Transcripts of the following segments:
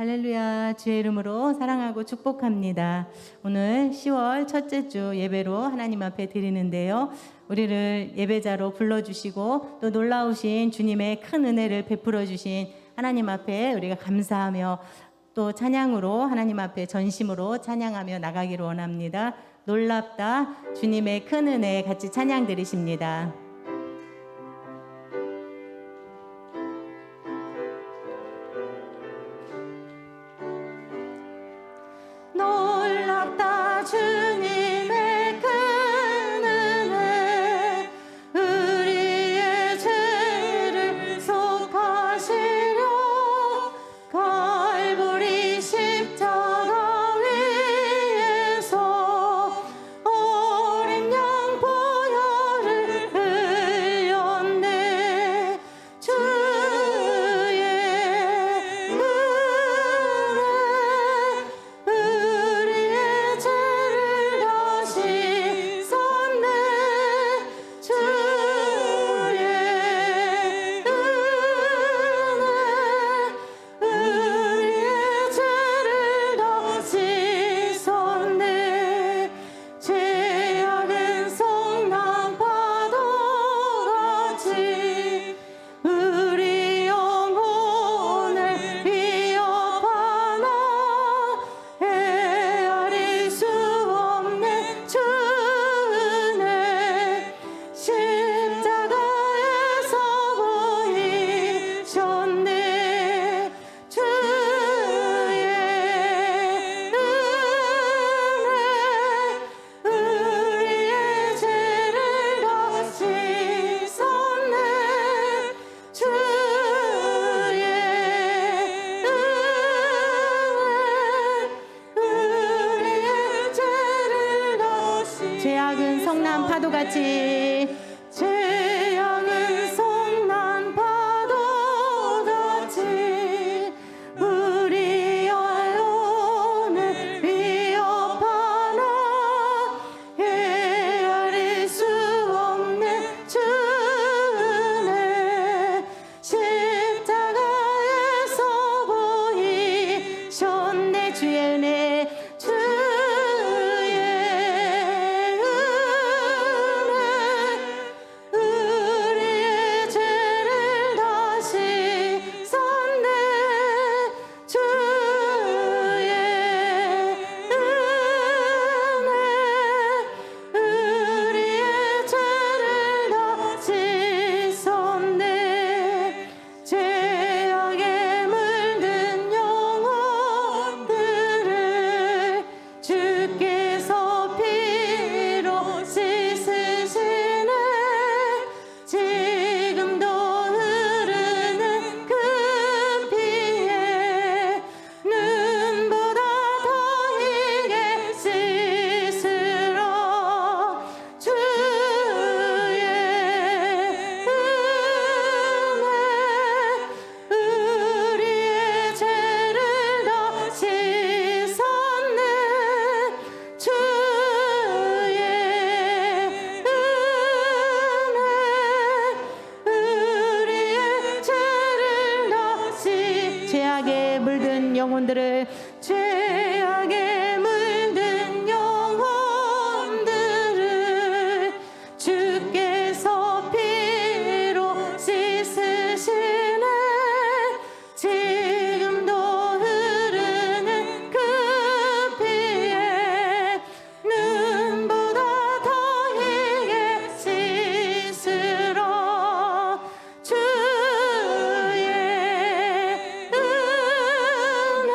할렐루야. 주의 이름으로 사랑하고 축복합니다. 오늘 10월 첫째 주 예배로 하나님 앞에 드리는데요. 우리를 예배자로 불러주시고 또 놀라우신 주님의 큰 은혜를 베풀어 주신 하나님 앞에 우리가 감사하며 또 찬양으로 하나님 앞에 전심으로 찬양하며 나가기를 원합니다. 놀랍다 주님의 큰 은혜 같이 찬양 드리십니다. 놀랍다 주님의 큰 은혜 우리의 죄를 속하시려 갈보리 십자가 위에서 어린 양 보혈을 흘렸네. 주의 은혜 우리의 죄를 다 씻었네. 주의 은혜 우리의 죄를 다 씻었네. 죄악은 성난 파도같이 우리 영혼을 위협하나 헤아릴 수 없는 주 은혜 십자가에서 보이셨네. 주의 은혜 우리의 죄를 다 씻었네. 주의 은혜 우리의 죄를 다 씻었네. 죄악은 성난 파도같이 죄악은 성난 파도같이 우리 영혼을 위협하나 헤아릴 수 없는 주 은혜 십자가에서 보이셨네. 주의 은혜 주의 은혜 우리의 죄를 다 씻었네. 주의 은혜 우리의 죄를 다 씻었네. 죄악에 물든 영혼들을 주께서 피로 씻으시네. 지금도 흐르는 그 피에 눈보다 더 희게 씻으라. 주의 은혜 우리의 죄를 다 씻었네. 주의 은혜 우리의 죄를 다 죄악에 물든 영혼들을 죄악에 물든 영혼들을 주께서 피로 씻으시네. 지금도 흐르는 그 피에 눈보다 더 희게 씻으라. 주의 은혜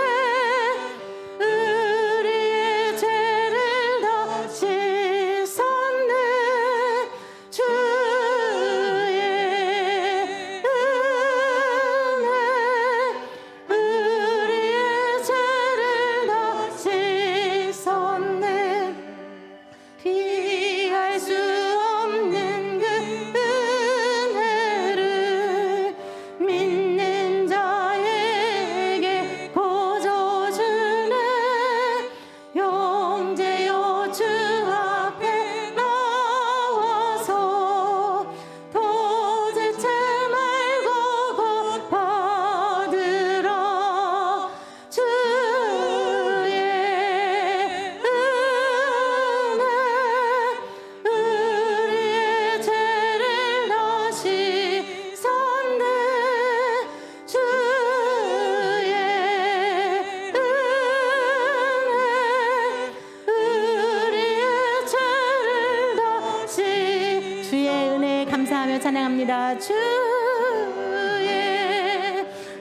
감사하며 찬양합니다. 주의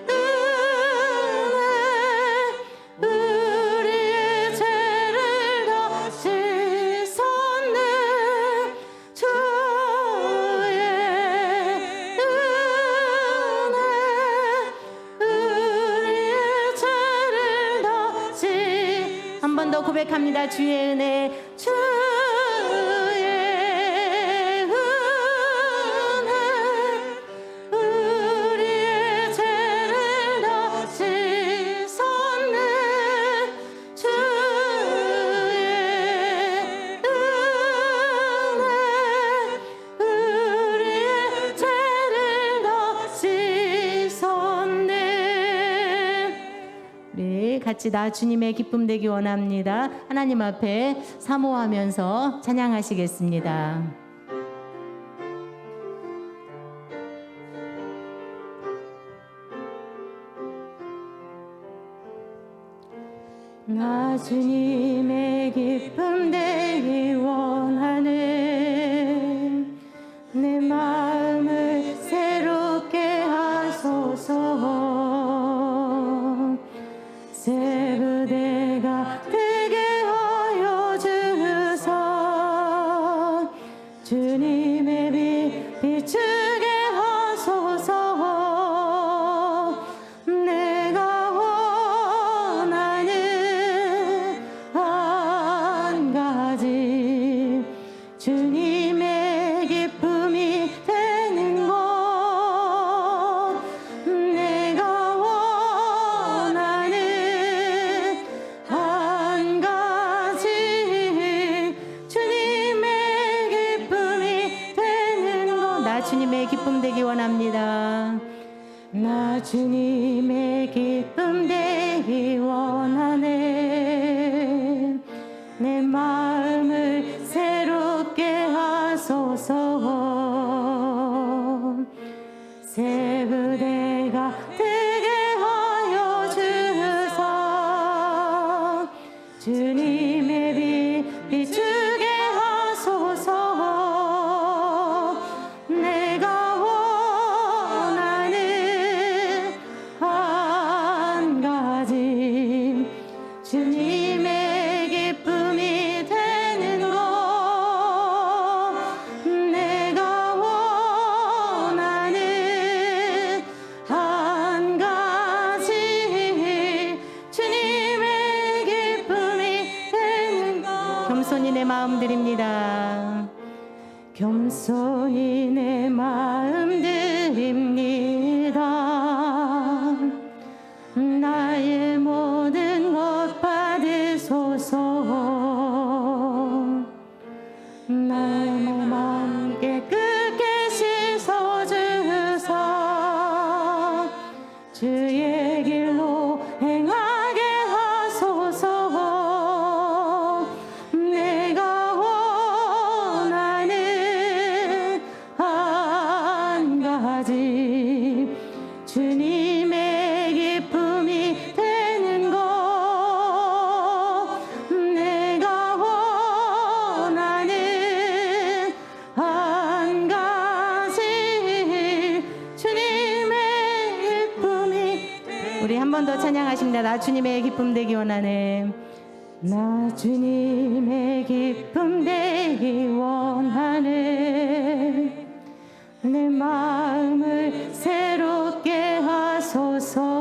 은혜 우리의 죄를 다 씻었네. 주의 은혜 우리의 죄를 다 한 번 더 고백합니다. 주의 은혜 주의 같이 나 주님의 기쁨 되기 원합니다. 하나님 앞에 사모하면서 찬양하시겠습니다. 나 주님의 기쁨 되기 원하네. 내 마음을 새롭게 하소서. 새 부대가 되게 하여 주소서. 주님의 빛 비추게 하소서. 내가 원하는 한 가지 주님의 기쁨이 되는 것. 내가 원하는 한 가지 주님의 기쁨이 되는 것. 나 주님의 기쁨 되기 원합니다. 나 주님의 기쁨 되기 원하네. 내 마음을 새롭게 하소서. 새 부대가 되게 하여 주소서. 주님의 빛 비추게 하소서. 내가 원하는 한 가지 주님의 기쁨이 되는 것. 내가 원하는 한 가지 주님의 기쁨이 되는 것. 겸손히 내 마음 드립니다. 겸손히 내 마음 드립니다. 나의 모든 것 받으소서. 나의 마음 깨끗게 씻어주사. 주의 길로 행하게 하소서. 내가 원하는 한 가지 주님의 기쁨이 되는 것. 내가 원하는 한 가지 주님의 기쁨이. 우리 한 번 더 찬양하십니다. 나 주님의 기쁨 되기 원하네. 나 주님의 기쁨 되기 원하네. 내 마음을 새롭게 하소서.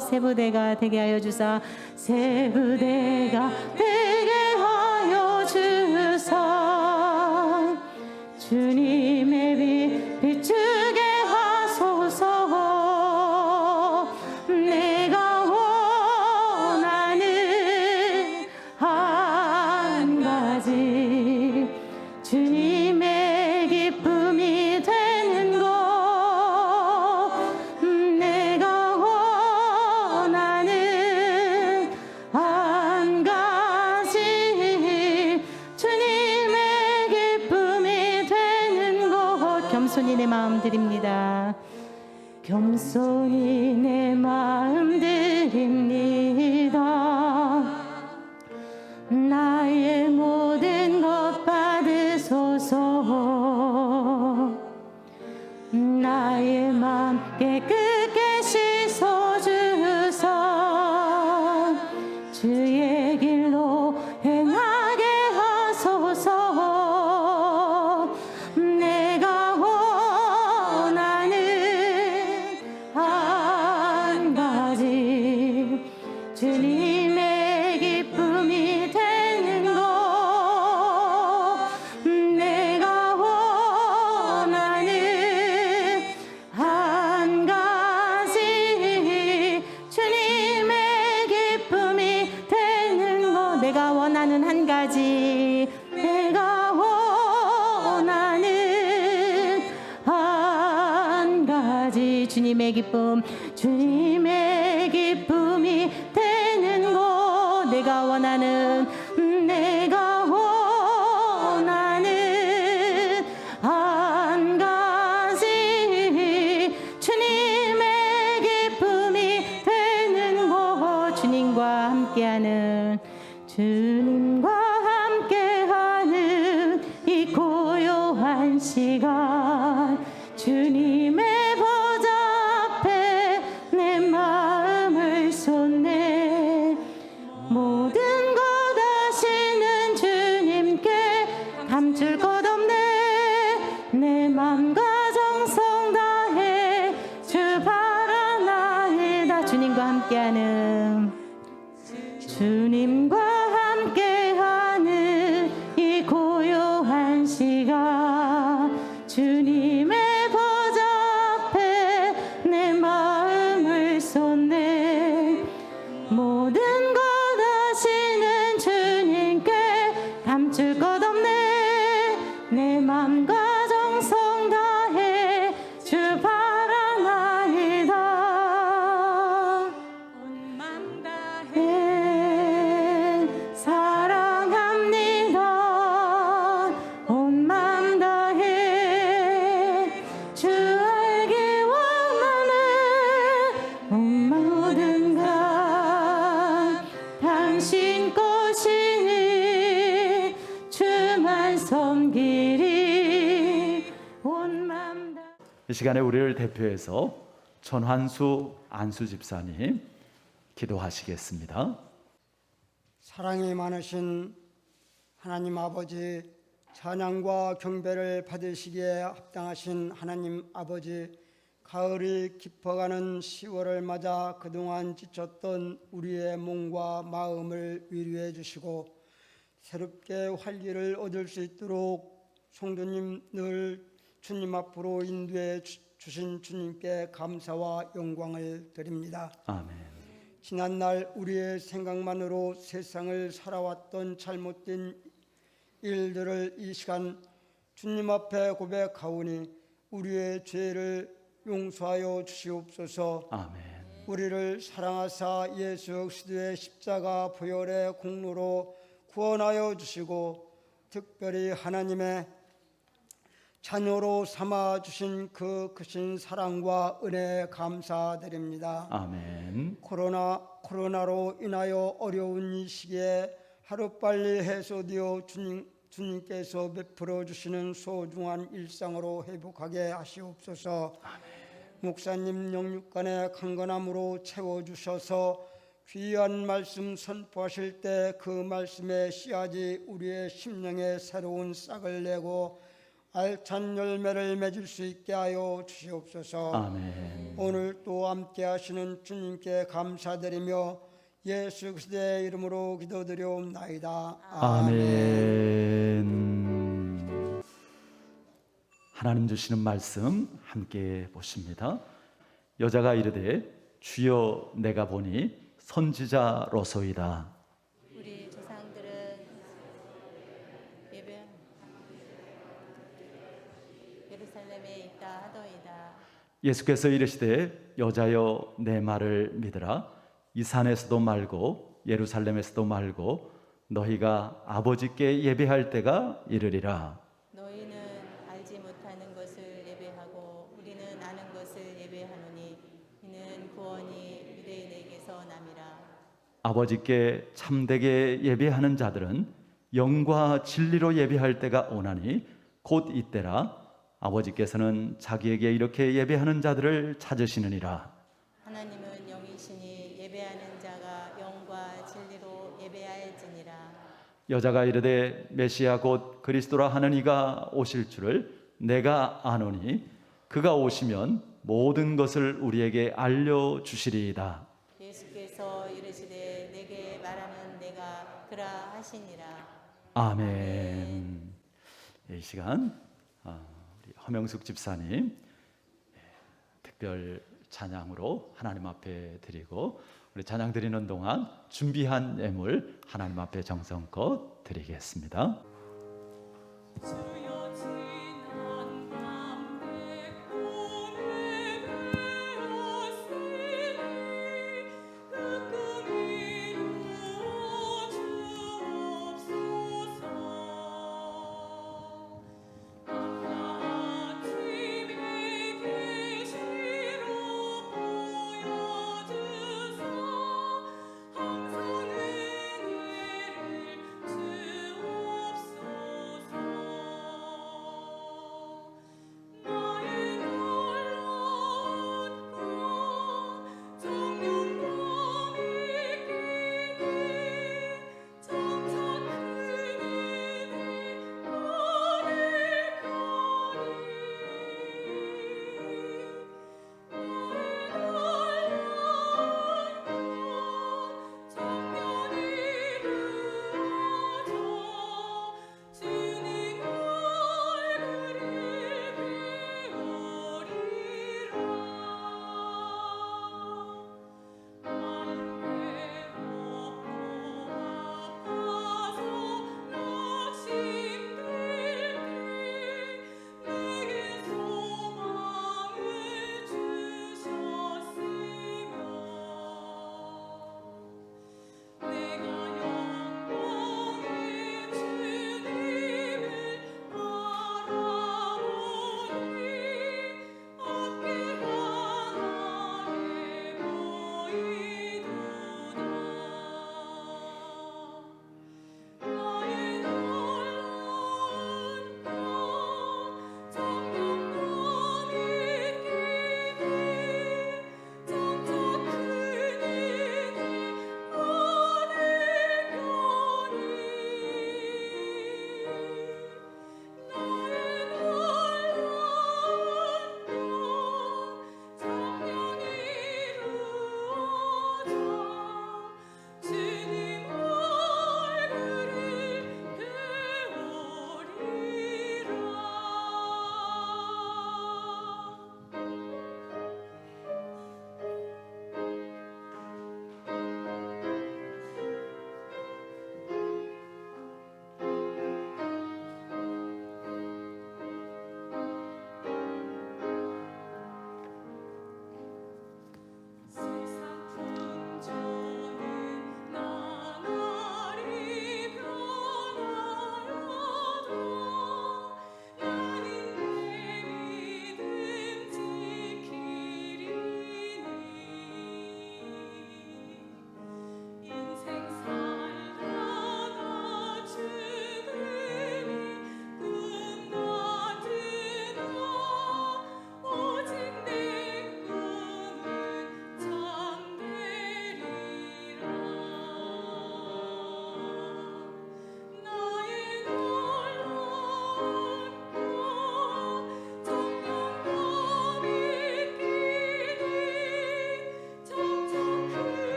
새 부대가 되게 하여 주사. 새 부대가 되게 하여 주사. 주님의 빛 비추게 하소서. 내가 원하는 한 가지 주님의 기쁨이 되는 것. 내가 원하는 한 가지 주님의 기쁨이 되는 것. 겸손히 내 마음 드립니다. 겸손히 내 마음 드립니다. 나의 모든 것 받으소서. 나의 맘 깨끗게 씻어주소 주의 길로 행하게 하소서 내가 원하는 한 가지 주님의 기쁨이 되는 것 내가 원하는 한 가지 주님의 기쁨이 되는 것 내가 원하는 한 가지 내가 원하는 한 가지 주님의 기쁨 주님의 기쁨이 되는 것 내가 원하는 한 가지 주님의 기쁨이 되는 것 주님과 함께하는 이 고요한 시간 주님의 보좌 앞에 내 마음을 쏟네 모든 것 아시는 주님께 감출 것 없네 내 맘과 정성 다해 주 바라나이다 주님과 함께하는 이 고요한 시간 주님의 보좌 앞에 내 마음을 쏟네 모든 것 아시는 주님께 감출 것 없네 내 맘과 정성 다해 주 바라나이다 온 맘 다해 사랑합니다 온 맘 다해 주 알기 원하네 온 모든 것 당신 것이니 주만 섬기리 온 맘 다. 이 시간에 우리를 대표해서 전환수 안수 집사님 기도하시겠습니다. 사랑이 많으신 하나님 아버지, 찬양과 경배를 받으시기에 합당하신 하나님 아버지, 가을이 깊어가는 10월을 맞아 그동안 지쳤던 우리의 몸과 마음을 위로해 주시고 새롭게 활기를 얻을 수 있도록 성도님 늘 주님 앞으로 인도해 주신 주님께 감사와 영광을 드립니다. 아멘. 지난날 우리의 생각만으로 세상을 살아왔던 잘못된 일들을 이 시간 주님 앞에 고백하오니 우리의 죄를 용서하여 주시옵소서. 아멘. 우리를 사랑하사 예수 그리스도의 십자가 보혈의 공로로 구원하여 주시고 특별히 하나님의 자녀로 삼아 주신 그 크신 사랑과 은혜에 감사드립니다. 아멘. 코로나로 인하여 어려운 이 시기에 하루빨리 해소되어 주님께서 베풀어 주시는 소중한 일상으로 회복하게 하시옵소서. 목사님 영육간의 강건함으로 채워주셔서 귀한 말씀 선포하실 때 그 말씀의 씨앗이 우리의 심령에 새로운 싹을 내고 알찬 열매를 맺을 수 있게 하여 주시옵소서. 아멘. 오늘 또 함께 하시는 주님께 감사드리며 예수 그리스도의 이름으로 기도드리옵나이다. 아멘. 하나님 주시는 말씀 함께 보십니다. 여자가 이르되 주여 내가 보니 선지자로소이다. 우리 조상들은 예루살렘에 있다 하더이다. 예수께서 이르시되 여자여 내 말을 믿으라. 이 산에서도 말고 예루살렘에서도 말고 너희가 아버지께 예배할 때가 이르리라. 너희는 알지 못하는 것을 예배하고 우리는 아는 것을 예배하노니 이는 구원이 유대인에게서 남이라. 아버지께 참되게 예배하는 자들은 영과 진리로 예배할 때가 오나니 곧 이때라. 아버지께서는 자기에게 이렇게 예배하는 자들을 찾으시느니라. 하나님은 영이시니 예배하는 자가 영과 진리로 예배하였지니라. 여자가 이르되 메시아 곧 그리스도라 하는 이가 오실 줄을 내가 아노니 그가 오시면 모든 것을 우리에게 알려주시리이다. 예수께서 이르시되 내게 말하는 내가 그라 하시니라. 아멘. 이 시간 우리 허명숙 집사님 특별 찬양으로 하나님 앞에 드리고 우리 찬양 드리는 동안 준비한 예물 하나님 앞에 정성껏 드리겠습니다. 주여 지난 밤에 꿈에 배웠으니 그 꿈이 이루어주옵소서. 아침에 계시로 보여주사 항상 은혜를 주옵소서.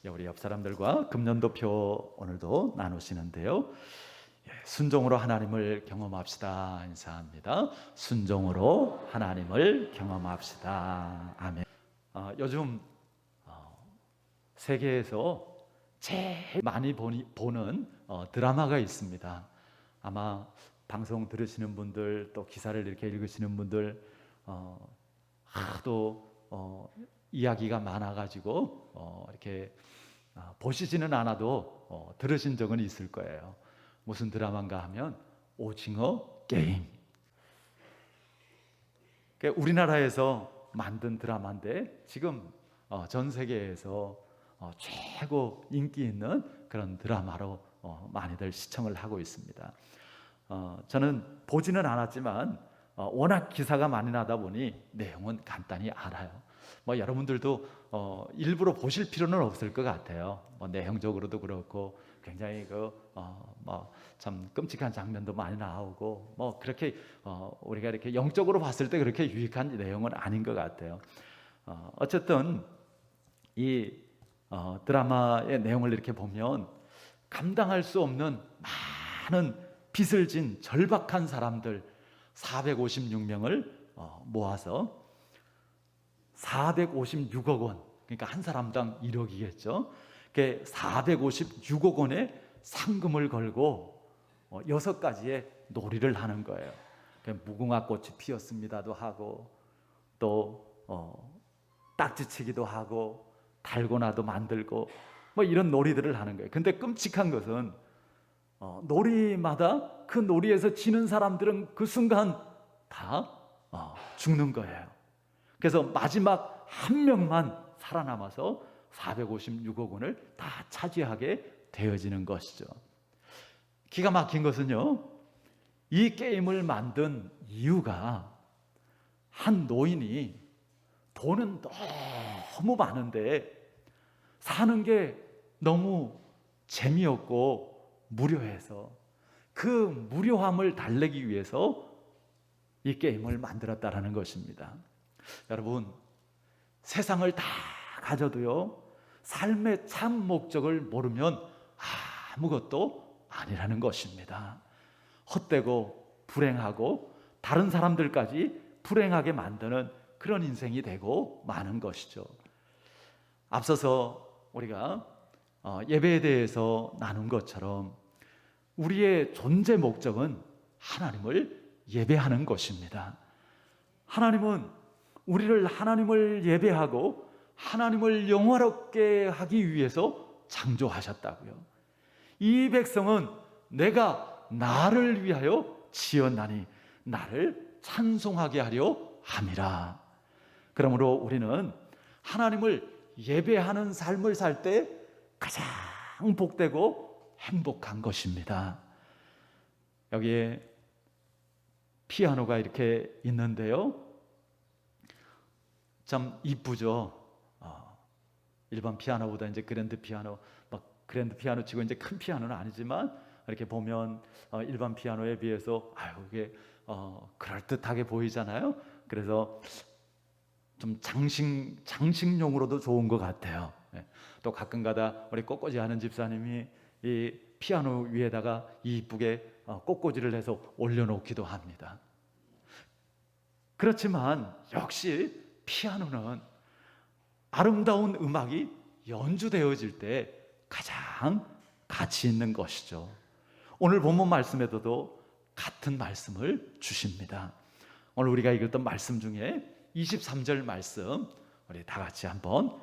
우리 옆 사람들과 금년도표 오늘도 나누시는데요. 순종으로 하나님을 경험합시다 인사합니다. 순종으로 하나님을 경험합시다. 아멘. 요즘 세계에서 제일 많이 보는 드라마가 있습니다. 아마 방송 들으시는 분들 또 기사를 이렇게 읽으시는 분들 하도 이야기가 많아가지고 이렇게 보시지는 않아도 들으신 적은 있을 거예요. 무슨 드라마인가 하면 오징어 게임. 우리나라에서 만든 드라마인데 지금 전 세계에서 최고 인기 있는 그런 드라마로 많이들 시청을 하고 있습니다. 저는 보지는 않았지만 워낙 기사가 많이 나다 보니 내용은 간단히 알아요. 여러분들도 일부러 보실 필요는 없을 것 같아요. 내용적으로도 그렇고 굉장히 참 끔찍한 장면도 많이 나오고 그렇게 우리가 이렇게 영적으로 봤을 때 그렇게 유익한 내용은 아닌 것 같아요. 어쨌든 이 드라마의 내용을 이렇게 보면 감당할 수 없는 많은 빚을 진 절박한 사람들 456명을 모아서 456억 원, 그러니까 한 사람당 1억이겠죠. 456억 원의 상금을 걸고 6가지의 놀이를 하는 거예요. 무궁화 꽃이 피었습니다도 하고 또 딱지치기도 하고 달고나도 만들고 이런 놀이들을 하는 거예요. 근데 끔찍한 것은 놀이마다 그 놀이에서 지는 사람들은 그 순간 다 죽는 거예요. 그래서 마지막 한 명만 살아남아서 456억 원을 다 차지하게 되어지는 것이죠. 기가 막힌 것은요, 이 게임을 만든 이유가 한 노인이 돈은 너무 많은데 사는 게 너무 재미없고 무료해서 그 무료함을 달래기 위해서 이 게임을 만들었다라는 것입니다. 여러분, 세상을 다 가져도요, 삶의 참 목적을 모르면 아무것도 아니라는 것입니다. 헛되고 불행하고 다른 사람들까지 불행하게 만드는 그런 인생이 되고 마는 것이죠. 앞서서 우리가 예배에 대해서 나눈 것처럼 우리의 존재 목적은 하나님을 예배하는 것입니다. 하나님은 우리를 하나님을 예배하고 하나님을 영화롭게 하기 위해서 창조하셨다고요. 이 백성은 내가 나를 위하여 지었나니 나를 찬송하게 하려 함이라. 그러므로 우리는 하나님을 예배하는 삶을 살 때 가장 복되고 행복한 것입니다. 여기에 피아노가 이렇게 있는데요, 참 이쁘죠. 일반 피아노보다 이제 그랜드 피아노, 그랜드 피아노 치고 이제 큰 피아노는 아니지만 이렇게 보면 일반 피아노에 비해서 이게 그럴듯하게 보이잖아요. 그래서 좀 장식용으로도 좋은 것 같아요. 또 가끔가다 우리 꽃꽂이 하는 집사님이 이 피아노 위에다가 이쁘게 꽃꽂이를 해서 올려놓기도 합니다. 그렇지만 역시 피아노는 아름다운 음악이 연주되어질 때 가장 가치 있는 것이죠. 오늘 본문 말씀에도 같은 말씀을 주십니다. 오늘 우리가 읽었던 말씀 중에 23절 말씀 우리 다 같이 한번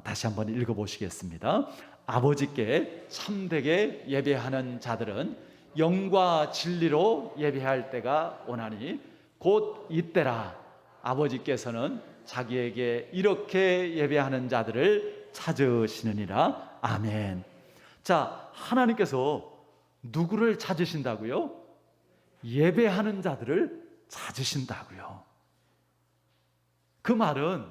다시 한번 읽어보시겠습니다. 아버지께 참되게 예배하는 자들은 영과 진리로 예배할 때가 오나니 곧 이때라. 아버지께서는 자기에게 이렇게 예배하는 자들을 찾으시느니라. 아멘. 자, 하나님께서 누구를 찾으신다고요? 예배하는 자들을 찾으신다고요. 그 말은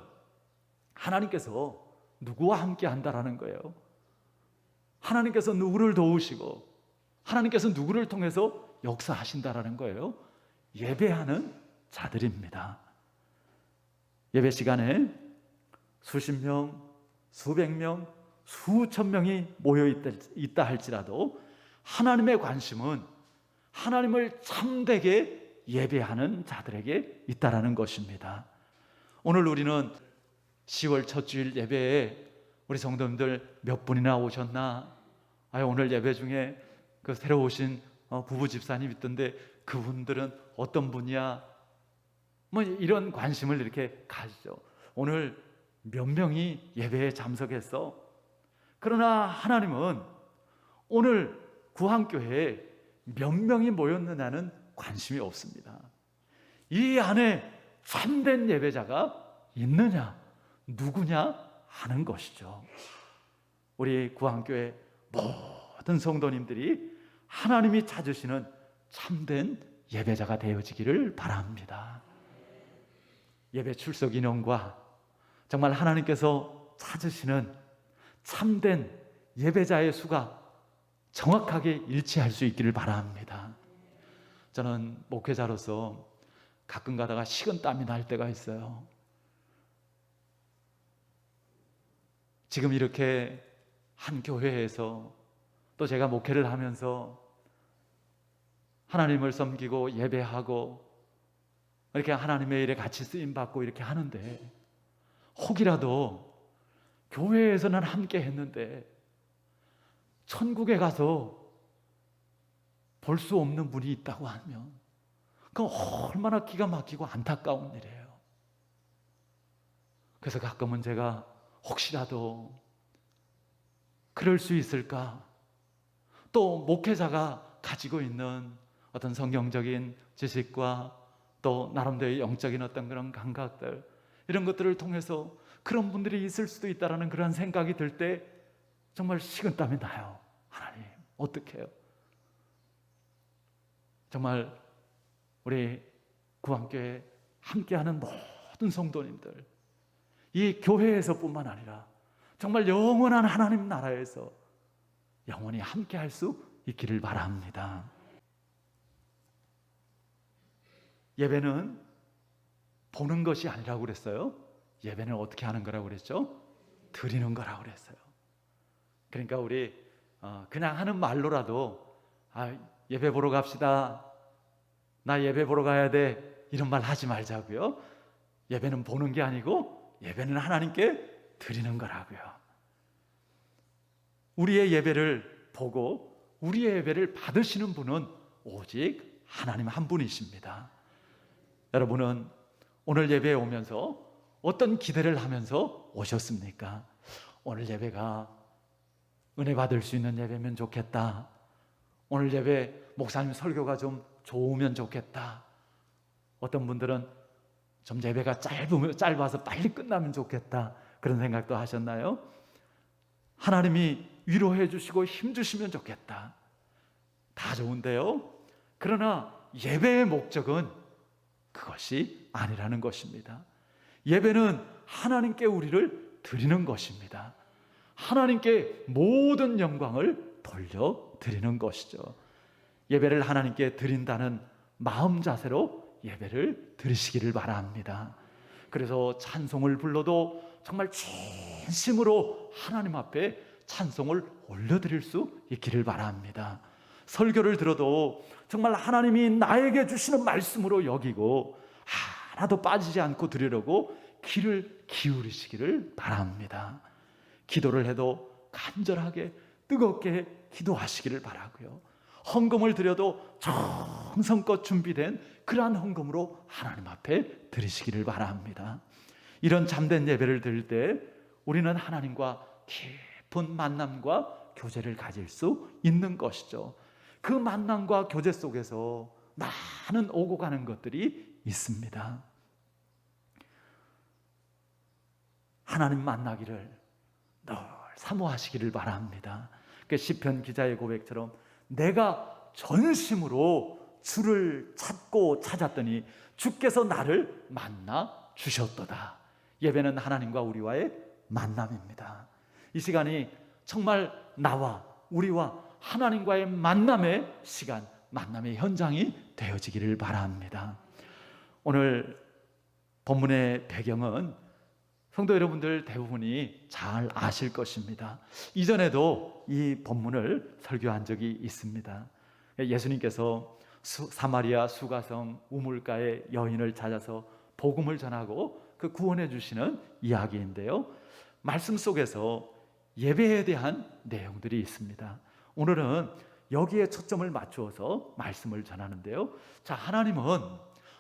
하나님께서 누구와 함께 한다라는 거예요. 하나님께서 누구를 도우시고 하나님께서 누구를 통해서 역사하신다라는 거예요. 예배하는 자들입니다. 예배 시간에 수십 명, 수백 명, 수천 명이 모여 있다 할지라도 하나님의 관심은 하나님을 참되게 예배하는 자들에게 있다라는 것입니다. 오늘 우리는 10월 첫 주일 예배에 우리 성도님들 몇 분이나 오셨나? 오늘 예배 중에 그 새로 오신 부부 집사님 있던데 그분들은 어떤 분이야? 뭐 이런 관심을 이렇게 가지죠. 오늘 몇 명이 예배에 참석했어? 그러나 하나님은 오늘 구한교회에 몇 명이 모였느냐는 관심이 없습니다. 이 안에 참된 예배자가 있느냐, 누구냐 하는 것이죠. 우리 구한교회 모든 성도님들이 하나님이 찾으시는 참된 예배자가 되어지기를 바랍니다. 예배 출석 인원과 정말 하나님께서 찾으시는 참된 예배자의 수가 정확하게 일치할 수 있기를 바랍니다. 저는 목회자로서 가끔 가다가 식은땀이 날 때가 있어요. 지금 이렇게 한 교회에서 또 제가 목회를 하면서 하나님을 섬기고 예배하고 이렇게 하나님의 일에 같이 쓰임받고 이렇게 하는데 혹이라도 교회에서는 함께 했는데 천국에 가서 볼 수 없는 분이 있다고 하면 그건 얼마나 기가 막히고 안타까운 일이에요. 그래서 가끔은 제가 혹시라도 그럴 수 있을까? 또 목회자가 가지고 있는 어떤 성경적인 지식과 또 나름대로의 영적인 어떤 그런 감각들 이런 것들을 통해서 그런 분들이 있을 수도 있다라는 그런 생각이 들 때 정말 식은땀이 나요. 하나님 어떻게 해요? 정말 우리 구한교회 함께하는 모든 성도님들 이 교회에서뿐만 아니라 정말 영원한 하나님 나라에서 영원히 함께할 수 있기를 바랍니다. 예배는 보는 것이 아니라고 그랬어요. 예배는 어떻게 하는 거라고 그랬죠? 드리는 거라고 그랬어요. 그러니까 우리 그냥 하는 말로라도 예배 보러 갑시다. 나 예배 보러 가야 돼. 이런 말 하지 말자고요. 예배는 보는 게 아니고 예배는 하나님께 드리는 거라고요. 우리의 예배를 보고 우리의 예배를 받으시는 분은 오직 하나님 한 분이십니다. 여러분은 오늘 예배에 오면서 어떤 기대를 하면서 오셨습니까? 오늘 예배가 은혜 받을 수 있는 예배면 좋겠다. 오늘 예배 목사님 설교가 좀 좋으면 좋겠다. 어떤 분들은 좀 예배가 짧아서 빨리 끝나면 좋겠다. 그런 생각도 하셨나요? 하나님이 위로해 주시고 힘 주시면 좋겠다. 다 좋은데요. 그러나 예배의 목적은 그것이 아니라는 것입니다. 예배는 하나님께 우리를 드리는 것입니다. 하나님께 모든 영광을 돌려드리는 것이죠. 예배를 하나님께 드린다는 마음 자세로 예배를 드리시기를 바랍니다. 그래서 찬송을 불러도 정말 진심으로 하나님 앞에 찬송을 올려드릴 수 있기를 바랍니다. 설교를 들어도 정말 하나님이 나에게 주시는 말씀으로 여기고 하나도 빠지지 않고 들으려고 귀를 기울이시기를 바랍니다. 기도를 해도 간절하게 뜨겁게 기도하시기를 바라고요. 헌금을 드려도 정성껏 준비된 그러한 헌금으로 하나님 앞에 드리시기를 바랍니다. 이런 참된 예배를 드릴 때 우리는 하나님과 깊은 만남과 교제를 가질 수 있는 것이죠. 그 만남과 교제 속에서 많은 오고 가는 것들이 있습니다. 하나님 만나기를 늘 사모하시기를 바랍니다. 그 시편 기자의 고백처럼 내가 전심으로 주를 찾고 찾았더니 주께서 나를 만나 주셨도다. 예배는 하나님과 우리와의 만남입니다. 이 시간이 정말 나와 우리와 하나님과의 만남의 시간, 만남의 현장이 되어지기를 바랍니다. 오늘 본문의 배경은 성도 여러분들 대부분이 잘 아실 것입니다. 이전에도 이 본문을 설교한 적이 있습니다. 예수님께서 사마리아 수가성 우물가의 여인을 찾아서 복음을 전하고 그 구원해 주시는 이야기인데요. 말씀 속에서 예배에 대한 내용들이 있습니다. 오늘은 여기에 초점을 맞추어서 말씀을 전하는데요. 자, 하나님은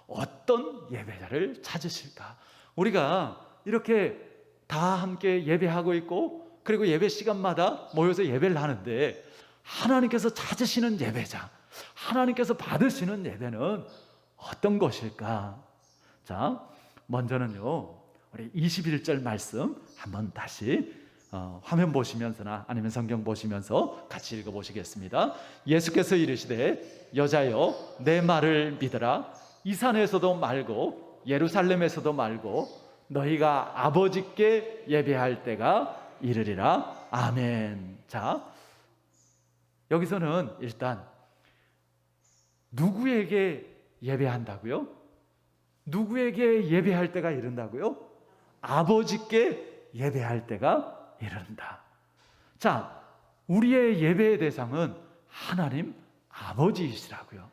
어떤 예배자를 찾으실까? 우리가 이렇게 다 함께 예배하고 있고, 그리고 예배 시간마다 모여서 예배를 하는데, 하나님께서 찾으시는 예배자, 하나님께서 받으시는 예배는 어떤 것일까? 자, 먼저는요, 우리 21절 말씀 한번 다시 화면 보시면서나 아니면 성경 보시면서 같이 읽어보시겠습니다. 예수께서 이르시되 여자여 내 말을 믿으라. 이 산에서도 말고 예루살렘에서도 말고 너희가 아버지께 예배할 때가 이르리라. 아멘. 자, 여기서는 일단 누구에게 예배한다고요? 누구에게 예배할 때가 이른다고요? 아버지께 예배할 때가 이른다. 자, 우리의 예배의 대상은 하나님 아버지이시라고요.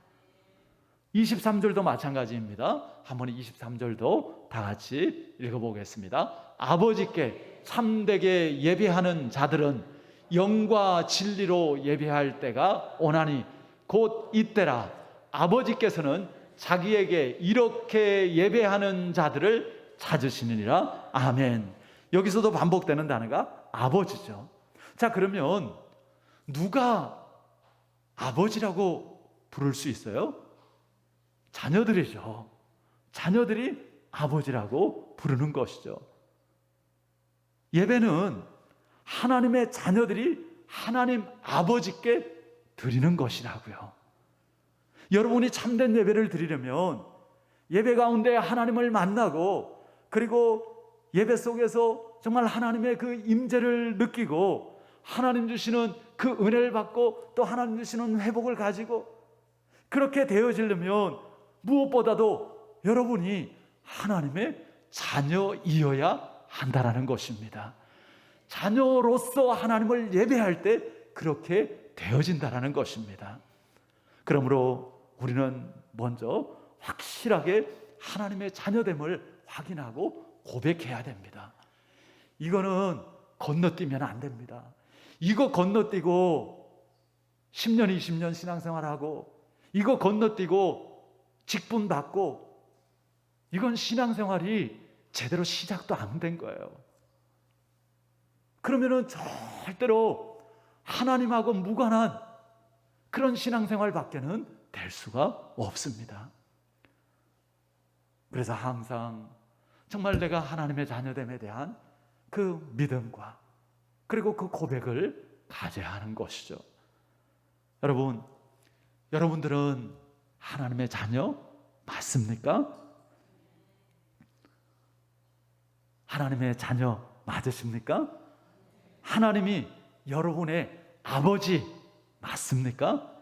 23절도 마찬가지입니다. 한번 23절도 다 같이 읽어보겠습니다. 아버지께 참되게 예배하는 자들은 영과 진리로 예배할 때가 오나니 곧 이때라. 아버지께서는 자기에게 이렇게 예배하는 자들을 찾으시느니라. 아멘. 여기서도 반복되는 단어가 아버지죠. 자, 그러면 누가 아버지라고 부를 수 있어요? 자녀들이죠. 자녀들이 아버지라고 부르는 것이죠. 예배는 하나님의 자녀들이 하나님 아버지께 드리는 것이라고요. 여러분이 참된 예배를 드리려면 예배 가운데 하나님을 만나고, 그리고 예배 속에서 정말 하나님의 그 임재를 느끼고 하나님 주시는 그 은혜를 받고 또 하나님 주시는 회복을 가지고 그렇게 되어지려면 무엇보다도 여러분이 하나님의 자녀이어야 한다라는 것입니다. 자녀로서 하나님을 예배할 때 그렇게 되어진다라는 것입니다. 그러므로 우리는 먼저 확실하게 하나님의 자녀됨을 확인하고 고백해야 됩니다. 이거는 건너뛰면 안 됩니다. 이거 건너뛰고 10년, 20년 신앙생활하고, 이거 건너뛰고 직분 받고, 이건 신앙생활이 제대로 시작도 안 된 거예요. 그러면은 절대로 하나님하고 무관한 그런 신앙생활 밖에는 될 수가 없습니다. 그래서 항상 정말 내가 하나님의 자녀됨에 대한 그 믿음과 그리고 그 고백을 가져야 하는 것이죠. 여러분, 여러분들은 하나님의 자녀 맞습니까? 하나님의 자녀 맞으십니까? 하나님이 여러분의 아버지 맞습니까?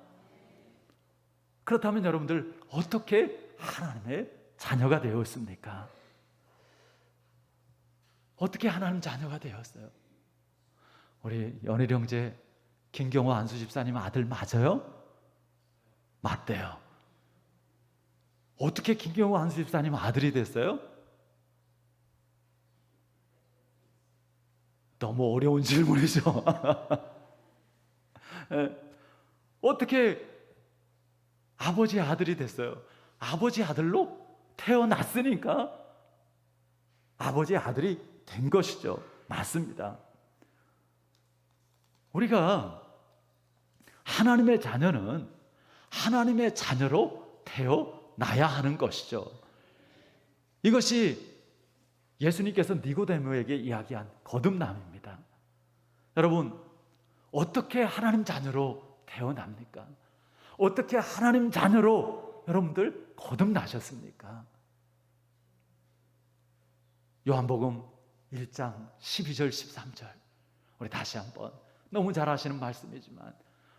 그렇다면 여러분들 어떻게 하나님의 자녀가 되었습니까? 어떻게 하나님 자녀가 되었어요? 우리 연일 형제 김경호 안수 집사님 아들 맞아요? 맞대요. 어떻게 김경호 안수 집사님 아들이 됐어요? 너무 어려운 질문이죠. 어떻게 아버지의 아들이 됐어요? 아버지 아들로 태어났으니까 아버지의 아들이 된 것이죠. 맞습니다. 우리가 하나님의 자녀는 하나님의 자녀로 태어나야 하는 것이죠. 이것이 예수님께서 니고데모에게 이야기한 거듭남입니다. 여러분, 어떻게 하나님 자녀로 태어납니까? 어떻게 하나님 자녀로 여러분들 거듭나셨습니까? 요한복음 1장 12절 13절 우리 다시 한번, 너무 잘 아시는 말씀이지만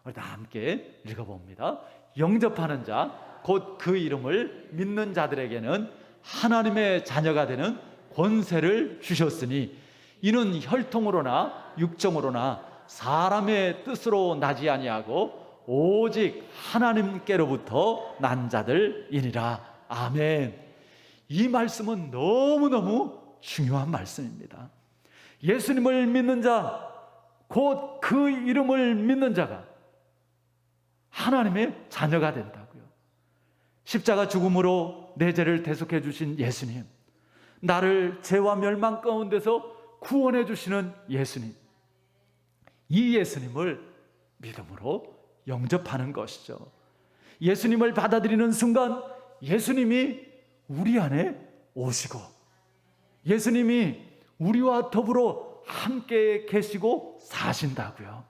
우리 다 함께 읽어봅니다. 영접하는 자 곧 그 이름을 믿는 자들에게는 하나님의 자녀가 되는 권세를 주셨으니 이는 혈통으로나 육정으로나 사람의 뜻으로 나지 아니하고 오직 하나님께로부터 난 자들이니라. 아멘. 이 말씀은 너무너무 중요한 말씀입니다. 예수님을 믿는 자, 곧 그 이름을 믿는 자가 하나님의 자녀가 된다고요. 십자가 죽음으로 내 죄를 대속해 주신 예수님, 나를 죄와 멸망 가운데서 구원해 주시는 예수님, 이 예수님을 믿음으로 영접하는 것이죠. 예수님을 받아들이는 순간 예수님이 우리 안에 오시고 예수님이 우리와 더불어 함께 계시고 사신다고요.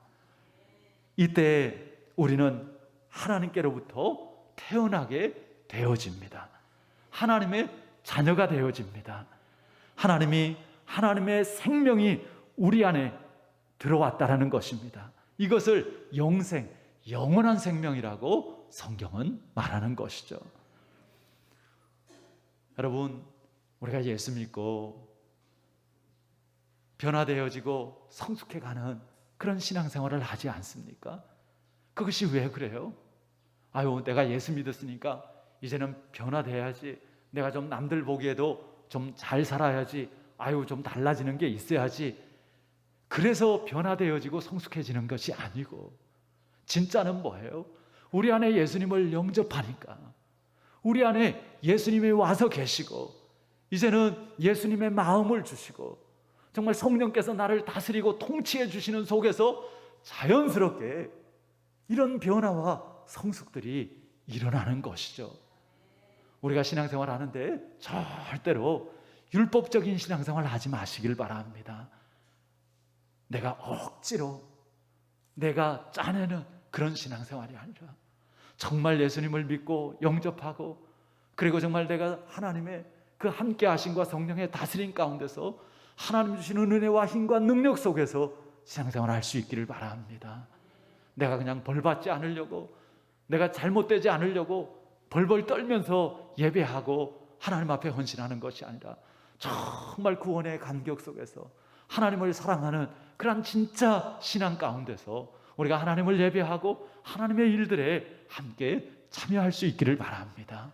이때 우리는 하나님께로부터 태어나게 되어집니다. 하나님의 자녀가 되어집니다. 하나님의 생명이 우리 안에 들어왔다라는 것입니다. 이것을 영생, 영원한 생명이라고 성경은 말하는 것이죠. 여러분, 우리가 예수 믿고 변화되어지고 성숙해가는 그런 신앙생활을 하지 않습니까? 그것이 왜 그래요? 아유, 내가 예수 믿었으니까 이제는 변화돼야지, 내가 좀 남들 보기에도 좀 잘 살아야지, 아유 좀 달라지는 게 있어야지, 그래서 변화되어지고 성숙해지는 것이 아니고, 진짜는 뭐예요? 우리 안에 예수님을 영접하니까, 우리 안에 예수님이 와서 계시고 이제는 예수님의 마음을 주시고 정말 성령께서 나를 다스리고 통치해 주시는 속에서 자연스럽게 이런 변화와 성숙들이 일어나는 것이죠. 우리가 신앙생활 하는데 절대로 율법적인 신앙생활 하지 마시길 바랍니다. 내가 억지로, 내가 짜내는 그런 신앙생활이 아니라 정말 예수님을 믿고 영접하고, 그리고 정말 내가 하나님의 그 함께 하심과 성령의 다스림 가운데서 하나님 주시는 은혜와 힘과 능력 속에서 신앙생활을 할 수 있기를 바랍니다. 내가 그냥 벌받지 않으려고, 내가 잘못되지 않으려고 벌벌 떨면서 예배하고 하나님 앞에 헌신하는 것이 아니라 정말 구원의 간격 속에서 하나님을 사랑하는 그런 진짜 신앙 가운데서 우리가 하나님을 예배하고 하나님의 일들에 함께 참여할 수 있기를 바랍니다.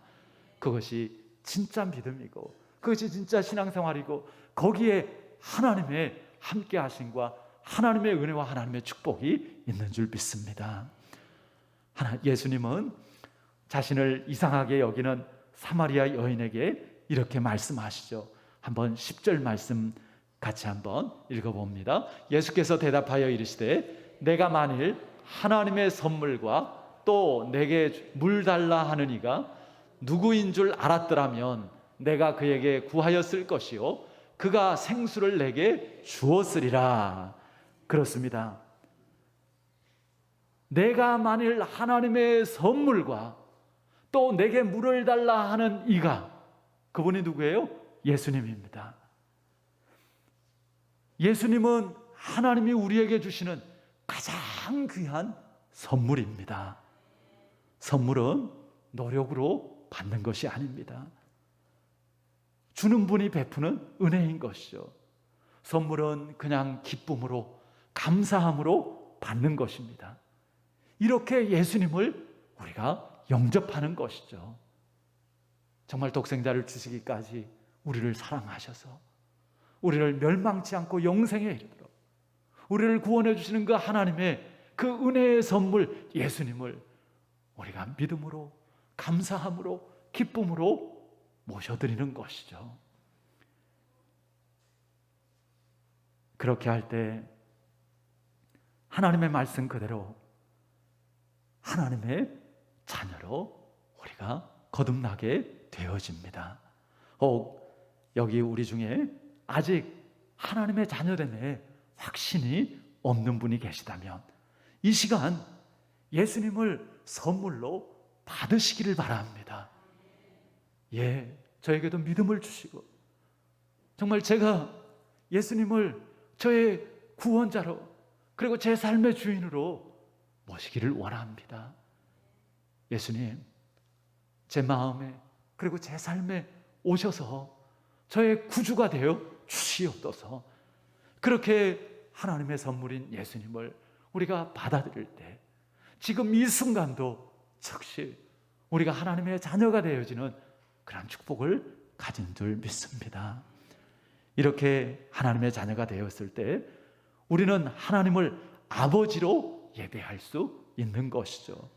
그것이 진짜 믿음이고 그것이 진짜 신앙생활이고, 거기에 하나님의 함께 하심과 하나님의 은혜와 하나님의 축복이 있는 줄 믿습니다. 예수님은 자신을 이상하게 여기는 사마리아 여인에게 이렇게 말씀하시죠. 한번 10절 말씀 같이 한번 읽어봅니다. 예수께서 대답하여 이르시되 내가 만일 하나님의 선물과 또 내게 물 달라 하는 이가 누구인 줄 알았더라면 내가 그에게 구하였을 것이요 그가 생수를 내게 주었으리라. 그렇습니다. 내가 만일 하나님의 선물과 또 내게 물을 달라 하는 이가, 그분이 누구예요? 예수님입니다. 예수님은 하나님이 우리에게 주시는 가장 귀한 선물입니다. 선물은 노력으로 받는 것이 아닙니다. 주는 분이 베푸는 은혜인 것이죠. 선물은 그냥 기쁨으로, 감사함으로 받는 것입니다. 이렇게 예수님을 우리가 영접하는 것이죠. 정말 독생자를 주시기까지 우리를 사랑하셔서 우리를 멸망치 않고 영생에 이르도록 우리를 구원해 주시는 그 하나님의 그 은혜의 선물 예수님을 우리가 믿음으로, 감사함으로, 기쁨으로 모셔드리는 것이죠. 그렇게 할 때 하나님의 말씀 그대로 하나님의 자녀로 우리가 거듭나게 되어집니다. 혹 여기 우리 중에 아직 하나님의 자녀됨에 확신이 없는 분이 계시다면 이 시간 예수님을 선물로 받으시기를 바랍니다. 예, 저에게도 믿음을 주시고 정말 제가 예수님을 저의 구원자로 그리고 제 삶의 주인으로 모시기를 원합니다. 예수님, 제 마음에 그리고 제 삶에 오셔서 저의 구주가 되어 주시옵소서. 그렇게 하나님의 선물인 예수님을 우리가 받아들일 때 지금 이 순간도 즉시 우리가 하나님의 자녀가 되어지는 그런 축복을 가진 줄 믿습니다. 이렇게 하나님의 자녀가 되었을 때 우리는 하나님을 아버지로 예배할 수 있는 것이죠.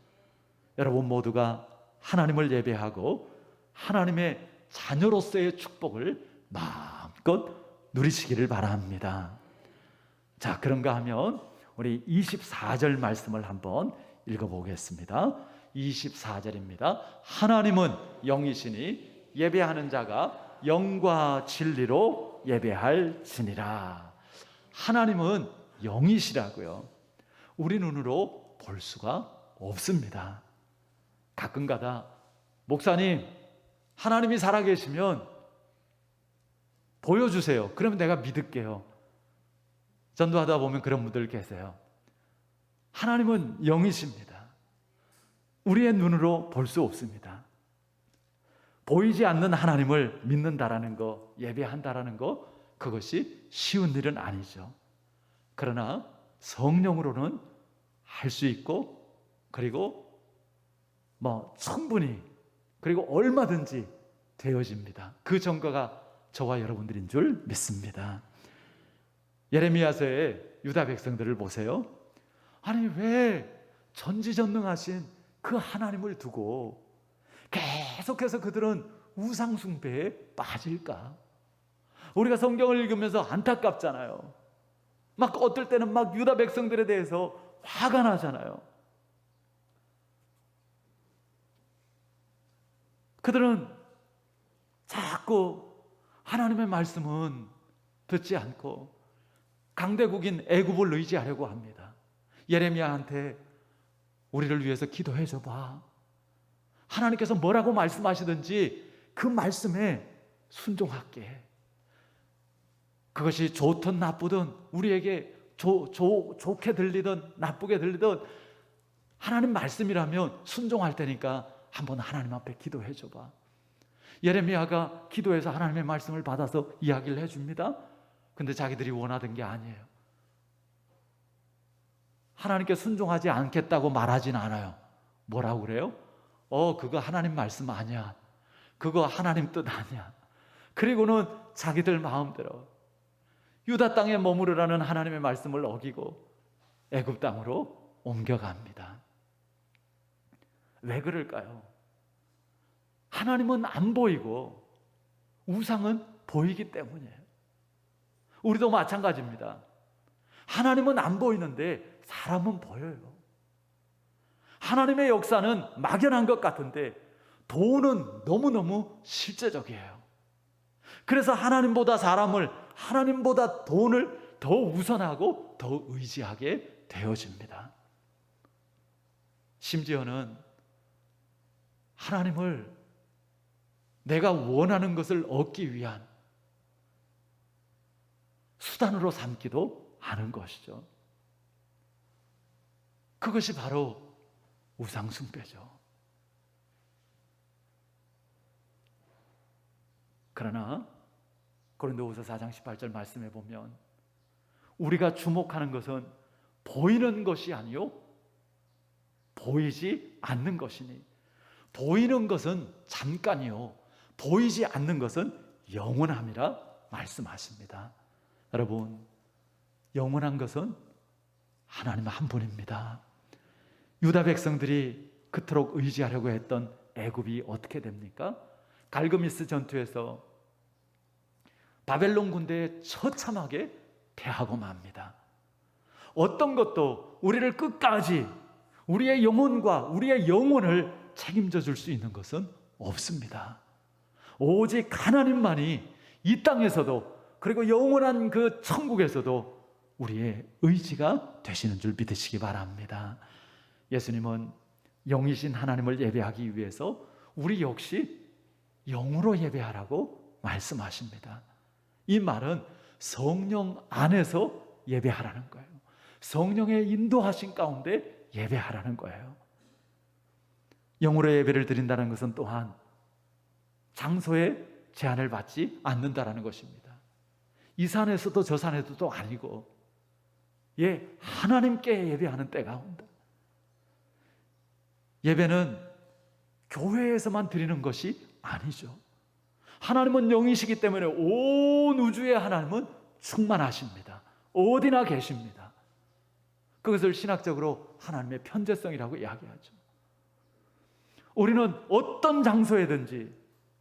여러분 모두가 하나님을 예배하고 하나님의 자녀로서의 축복을 마음껏 누리시기를 바랍니다. 자, 그런가 하면 우리 24절 말씀을 한번 읽어보겠습니다. 24절입니다. 하나님은 영이시니 예배하는 자가 영과 진리로 예배할지니라. 하나님은 영이시라고요. 우리 눈으로 볼 수가 없습니다. 가끔가다 목사님, 하나님이 살아계시면 보여주세요. 그러면 내가 믿을게요. 전도하다 보면 그런 분들 계세요. 하나님은 영이십니다. 우리의 눈으로 볼 수 없습니다. 보이지 않는 하나님을 믿는다라는 거, 예배한다라는 거, 그것이 쉬운 일은 아니죠. 그러나 성령으로는 할 수 있고, 그리고 충분히, 그리고 얼마든지 되어집니다. 그 전과가 저와 여러분들인 줄 믿습니다. 예레미야서의 유다 백성들을 보세요. 아니, 왜 전지전능하신 그 하나님을 두고 계속해서 그들은 우상 숭배에 빠질까? 우리가 성경을 읽으면서 안타깝잖아요. 막 어떨 때는 막 유다 백성들에 대해서 화가 나잖아요. 그들은 자꾸 하나님의 말씀은 듣지 않고 강대국인 애굽을 의지하려고 합니다. 예레미야한테 우리를 위해서 기도해 줘봐. 하나님께서 뭐라고 말씀하시든지 그 말씀에 순종할게. 그것이 좋든 나쁘든 우리에게 좋게 들리든 나쁘게 들리든 하나님 말씀이라면 순종할 테니까 한번 하나님 앞에 기도해 줘봐. 예레미야가 기도해서 하나님의 말씀을 받아서 이야기를 해줍니다. 근데 자기들이 원하던 게 아니에요. 하나님께 순종하지 않겠다고 말하진 않아요. 뭐라고 그래요? 그거 하나님 말씀 아니야. 그거 하나님 뜻 아니야. 그리고는 자기들 마음대로 유다 땅에 머무르라는 하나님의 말씀을 어기고 애굽 땅으로 옮겨갑니다. 왜 그럴까요? 하나님은 안 보이고 우상은 보이기 때문이에요. 우리도 마찬가지입니다. 하나님은 안 보이는데 사람은 보여요. 하나님의 역사는 막연한 것 같은데 돈은 너무너무 실제적이에요. 그래서 하나님보다 사람을, 하나님보다 돈을 더 우선하고 더 의지하게 되어집니다. 심지어는 하나님을 내가 원하는 것을 얻기 위한 수단으로 삼기도 하는 것이죠. 그것이 바로 우상숭배죠. 그러나 고린도후서 4장 18절 말씀해 보면 우리가 주목하는 것은 보이는 것이 아니요 보이지 않는 것이니 보이는 것은 잠깐이요 보이지 않는 것은 영원함이라 말씀하십니다. 여러분, 영원한 것은 하나님 한 분입니다. 유다 백성들이 그토록 의지하려고 했던 애굽이 어떻게 됩니까? 갈그미스 전투에서 바벨론 군대에 처참하게 패하고 맙니다. 어떤 것도 우리를 끝까지 우리의 영혼과 우리의 영혼을 책임져 줄 수 있는 것은 없습니다. 오직 하나님만이 이 땅에서도 그리고 영원한 그 천국에서도 우리의 의지가 되시는 줄 믿으시기 바랍니다. 예수님은 영이신 하나님을 예배하기 위해서 우리 역시 영으로 예배하라고 말씀하십니다. 이 말은 성령 안에서 예배하라는 거예요. 성령의 인도하신 가운데 예배하라는 거예요. 영으로 예배를 드린다는 것은 또한 장소에 제한을 받지 않는다라는 것입니다. 이 산에서도 저 산에서도 아니고 하나님께 예배하는 때가 온다. 예배는 교회에서만 드리는 것이 아니죠. 하나님은 영이시기 때문에 온 우주의 하나님은 충만하십니다. 어디나 계십니다. 그것을 신학적으로 하나님의 편재성이라고 이야기하죠. 우리는 어떤 장소에든지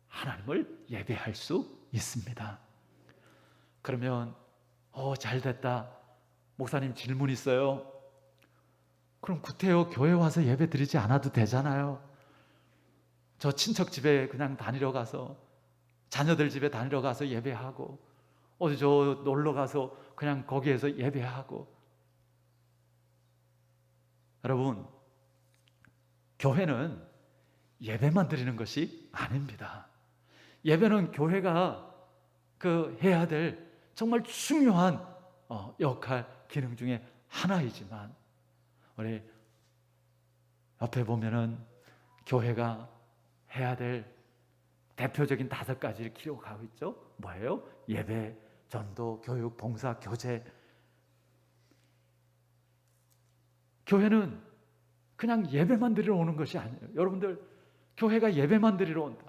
하나님을 예배할 수 있습니다. 그러면 잘됐다. 목사님 질문 있어요. 그럼 구태여 교회 와서 예배 드리지 않아도 되잖아요. 저 친척 집에 그냥 다니러 가서, 자녀들 집에 다니러 가서 예배하고, 어디 저 놀러 가서 그냥 거기에서 예배하고. 여러분, 교회는 예배만 드리는 것이 아닙니다. 예배는 교회가 해야 될 정말 중요한 역할, 기능 중에 하나이지만, 우리 옆에 보면은 교회가 해야 될 대표적인 5가지를 기록하고 있죠. 뭐예요? 예배, 전도, 교육, 봉사, 교제. 교회는 그냥 예배만 드리러 오는 것이 아니에요. 여러분들, 교회가 예배만 드리러 온다.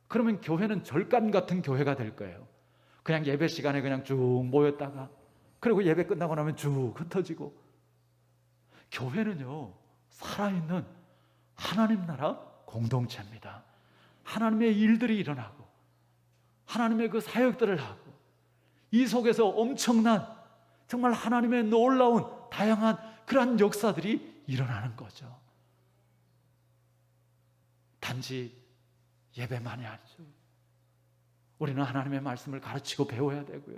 그러면 교회는 절간 같은 교회가 될 거예요. 그냥 예배 시간에 그냥 쭉 모였다가, 그리고 예배 끝나고 나면 쭉 흩어지고. 교회는요, 살아있는 하나님 나라 공동체입니다. 하나님의 일들이 일어나고, 하나님의 그 사역들을 하고, 이 속에서 엄청난 정말 하나님의 놀라운 다양한 그러한 역사들이 일어나는 거죠. 단지 예배만이 아니죠. 우리는 하나님의 말씀을 가르치고 배워야 되고요.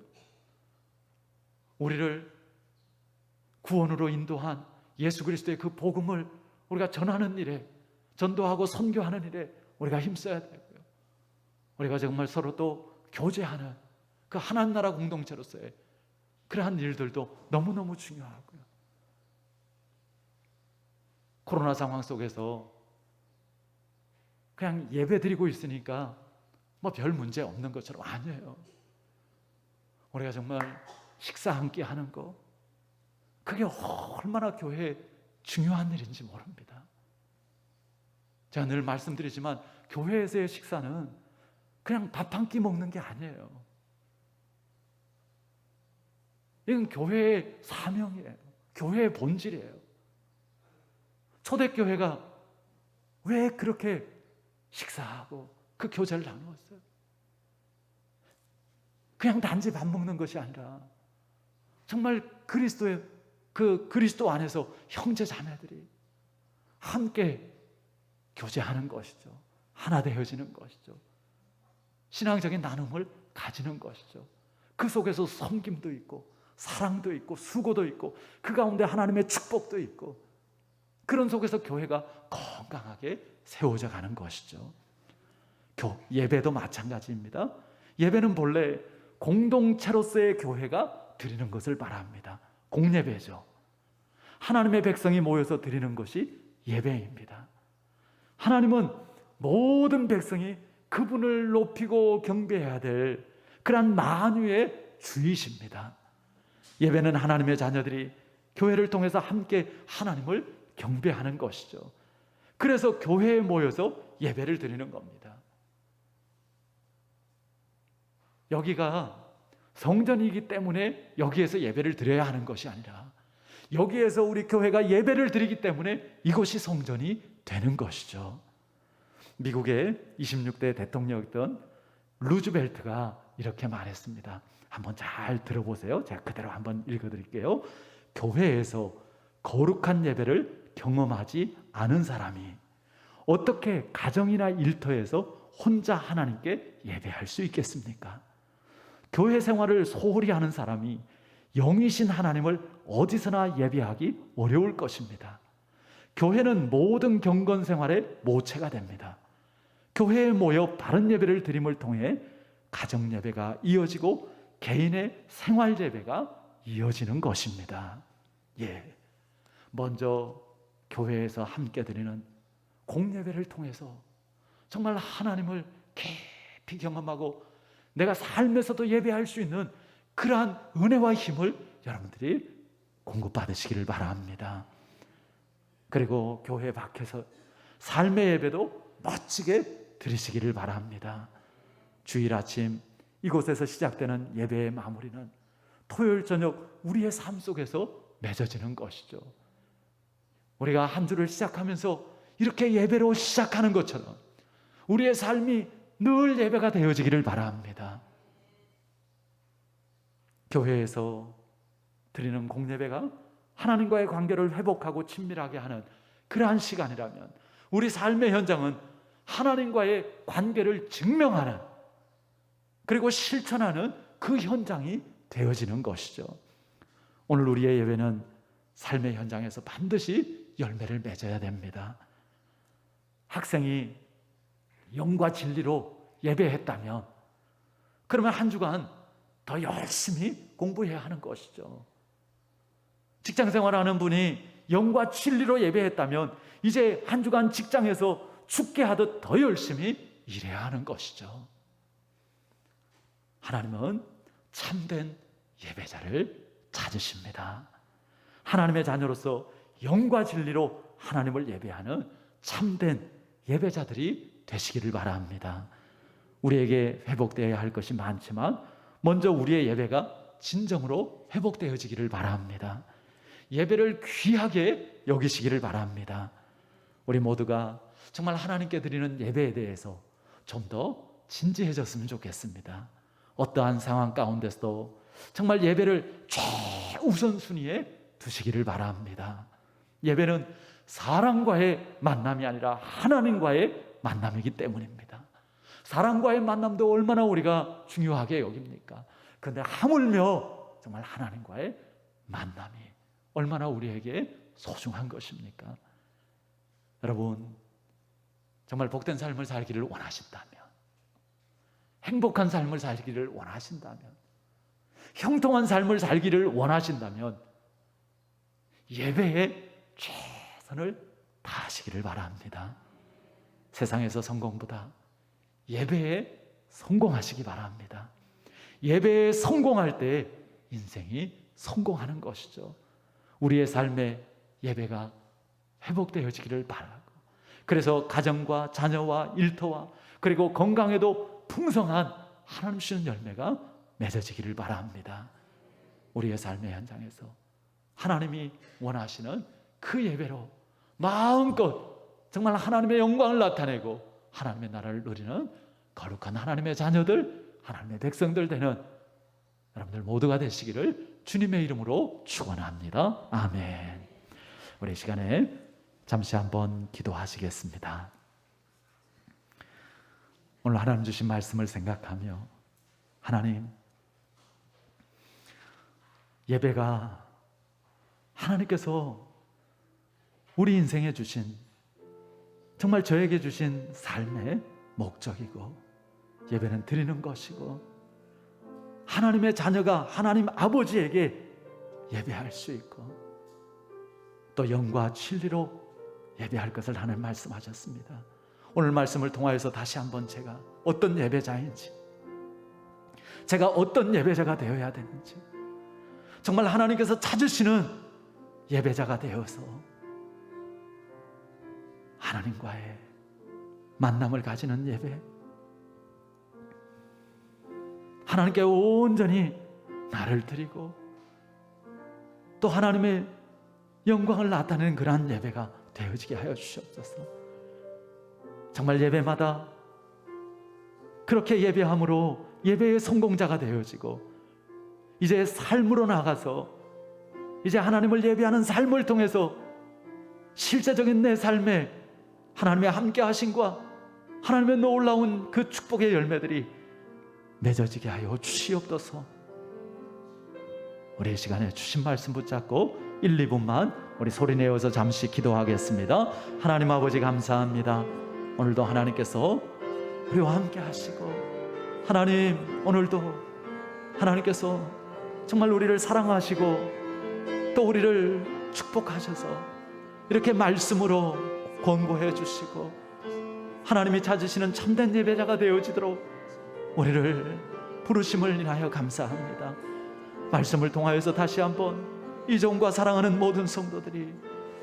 우리를 구원으로 인도한 예수 그리스도의 그 복음을 우리가 전하는 일에, 전도하고 선교하는 일에 우리가 힘써야 되고요. 우리가 정말 서로 또 교제하는 그 하나님 나라 공동체로서의 그러한 일들도 너무너무 중요하고요. 코로나 상황 속에서 그냥 예배 드리고 있으니까 뭐 별 문제 없는 것처럼, 아니에요. 우리가 정말 식사 함께 하는 거, 그게 얼마나 교회에 중요한 일인지 모릅니다. 제가 늘 말씀드리지만 교회에서의 식사는 그냥 밥 한 끼 먹는 게 아니에요. 이건 교회의 사명이에요. 교회의 본질이에요. 초대교회가 왜 그렇게 식사하고 그 교제를 나누었어요? 그냥 단지 밥 먹는 것이 아니라 정말 그리스도 안에서 형제 자매들이 함께 교제하는 것이죠. 하나 되어지는 것이죠. 신앙적인 나눔을 가지는 것이죠. 그 속에서 섬김도 있고 사랑도 있고 수고도 있고 그 가운데 하나님의 축복도 있고, 그런 속에서 교회가 건강하게 세워져 가는 것이죠. 예배도 마찬가지입니다. 예배는 본래 공동체로서의 교회가 드리는 것을 말합니다. 공예배죠. 하나님의 백성이 모여서 드리는 것이 예배입니다. 하나님은 모든 백성이 그분을 높이고 경배해야 될 그러한 만유의 주이십니다. 예배는 하나님의 자녀들이 교회를 통해서 함께 하나님을 경배하는 것이죠. 그래서 교회에 모여서 예배를 드리는 겁니다. 여기가 성전이기 때문에 여기에서 예배를 드려야 하는 것이 아니라, 여기에서 우리 교회가 예배를 드리기 때문에 이곳이 성전이 되는 것이죠. 미국의 26대 대통령이었던 루즈벨트가 이렇게 말했습니다. 한번 잘 들어보세요. 제가 그대로 한번 읽어드릴게요. 교회에서 거룩한 예배를 경험하지 않은 사람이 어떻게 가정이나 일터에서 혼자 하나님께 예배할 수 있겠습니까? 교회 생활을 소홀히 하는 사람이 영이신 하나님을 어디서나 예배하기 어려울 것입니다. 교회는 모든 경건 생활의 모체가 됩니다. 교회에 모여 바른 예배를 드림을 통해 가정 예배가 이어지고 개인의 생활 예배가 이어지는 것입니다. 먼저 교회에서 함께 드리는 공예배를 통해서 정말 하나님을 깊이 깊이 경험하고 내가 삶에서도 예배할 수 있는 그러한 은혜와 힘을 여러분들이 공급받으시기를 바랍니다. 그리고 교회 밖에서 삶의 예배도 멋지게 드리시기를 바랍니다. 주일 아침 이곳에서 시작되는 예배의 마무리는 토요일 저녁 우리의 삶 속에서 맺어지는 것이죠. 우리가 한 주를 시작하면서 이렇게 예배로 시작하는 것처럼 우리의 삶이 늘 예배가 되어지기를 바랍니다. 교회에서 드리는 공예배가 하나님과의 관계를 회복하고 친밀하게 하는 그러한 시간이라면 우리 삶의 현장은 하나님과의 관계를 증명하는 그리고 실천하는 그 현장이 되어지는 것이죠. 오늘 우리의 예배는 삶의 현장에서 반드시 열매를 맺어야 됩니다. 학생이 영과 진리로 예배했다면 그러면 한 주간 더 열심히 공부해야 하는 것이죠. 직장생활하는 분이 영과 진리로 예배했다면 이제 한 주간 직장에서 죽게 하듯 더 열심히 일해야 하는 것이죠. 하나님은 참된 예배자를 찾으십니다. 하나님의 자녀로서 영과 진리로 하나님을 예배하는 참된 예배자들이 되시기를 바랍니다. 우리에게 회복되어야 할 것이 많지만 먼저 우리의 예배가 진정으로 회복되어지기를 바랍니다. 예배를 귀하게 여기시기를 바랍니다. 우리 모두가 정말 하나님께 드리는 예배에 대해서 좀 더 진지해졌으면 좋겠습니다. 어떠한 상황 가운데서도 정말 예배를 최우선순위에 두시기를 바랍니다. 예배는 사람과의 만남이 아니라 하나님과의 만남이기 때문입니다. 사람과의 만남도 얼마나 우리가 중요하게 여깁니까? 그런데 하물며 정말 하나님과의 만남이 얼마나 우리에게 소중한 것입니까? 여러분, 정말 복된 삶을 살기를 원하신다면, 행복한 삶을 살기를 원하신다면, 형통한 삶을 살기를 원하신다면 예배에 최선을 다하시기를 바랍니다. 세상에서 성공보다 예배에 성공하시기 바랍니다. 예배에 성공할 때 인생이 성공하는 것이죠. 우리의 삶에 예배가 회복되어지기를 바라고, 그래서 가정과 자녀와 일터와 그리고 건강에도 풍성한 하나님 주시는 열매가 맺어지기를 바랍니다. 우리의 삶의 현장에서 하나님이 원하시는 그 예배로 마음껏 정말 하나님의 영광을 나타내고 하나님의 나라를 누리는 거룩한 하나님의 자녀들, 하나님의 백성들 되는 여러분들 모두가 되시기를 주님의 이름으로 축원합니다. 아멘. 우리 시간에 잠시 한번 기도하시겠습니다. 오늘 하나님 주신 말씀을 생각하며 하나님, 예배가 하나님께서 우리 인생에 주신, 정말 저에게 주신 삶의 목적이고, 예배는 드리는 것이고, 하나님의 자녀가 하나님 아버지에게 예배할 수 있고 또 영과 진리로 예배할 것을 하나님 말씀하셨습니다. 오늘 말씀을 통하여서 다시 한번 제가 어떤 예배자인지, 제가 어떤 예배자가 되어야 되는지, 정말 하나님께서 찾으시는 예배자가 되어서 하나님과의 만남을 가지는 예배, 하나님께 온전히 나를 드리고 또 하나님의 영광을 나타내는 그러한 예배가 되어지게 하여 주시옵소서. 정말 예배마다 그렇게 예배함으로 예배의 성공자가 되어지고 이제 삶으로 나가서 이제 하나님을 예배하는 삶을 통해서 실제적인 내 삶에 하나님의 함께 하심과 하나님의 놀라운 그 축복의 열매들이 맺어지게 하여 주시옵소서. 우리 이 시간에 주신 말씀 붙잡고 1, 2분만 우리 소리내어서 잠시 기도하겠습니다. 하나님 아버지 감사합니다. 오늘도 하나님께서 우리와 함께 하시고, 하나님 오늘도 하나님께서 정말 우리를 사랑하시고 또 우리를 축복하셔서 이렇게 말씀으로 권고해 주시고 하나님이 찾으시는 참된 예배자가 되어지도록 우리를 부르심을 인하여 감사합니다. 말씀을 통하여서 다시 한번 이 종과 사랑하는 모든 성도들이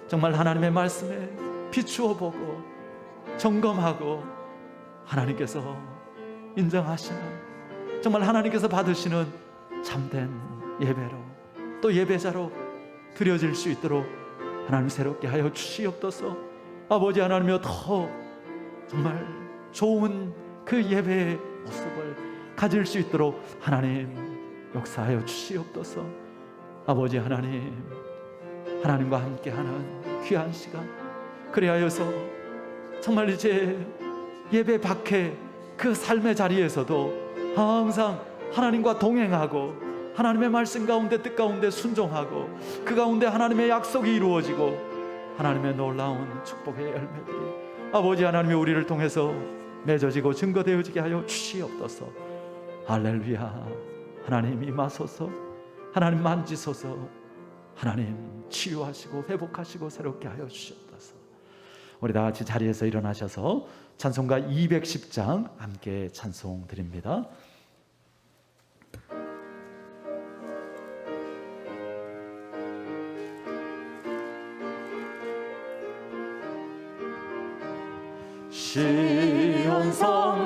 정말 하나님의 말씀에 비추어 보고 점검하고 하나님께서 인정하시는, 정말 하나님께서 받으시는 참된 예배로, 또 예배자로 드려질 수 있도록 하나님 새롭게 하여 주시옵소서. 아버지 하나님이여, 더 정말 좋은 그 예배의 모습을 가질 수 있도록 하나님 역사하여 주시옵소서. 아버지 하나님, 하나님과 함께하는 귀한 시간, 그리하여서 정말 이제 예배 밖에 그 삶의 자리에서도 항상 하나님과 동행하고 하나님의 말씀 가운데, 뜻 가운데 순종하고 그 가운데 하나님의 약속이 이루어지고 하나님의 놀라운 축복의 열매들이 아버지 하나님이 우리를 통해서 맺어지고 증거되어지게 하여 주시옵소서. 할렐루야. 하나님 임하소서. 하나님 만지소서. 하나님 치유하시고 회복하시고 새롭게 하여 주시옵소서. 우리 다 같이 자리에서 일어나셔서 찬송가 210장 함께 찬송 드립니다. 시온성과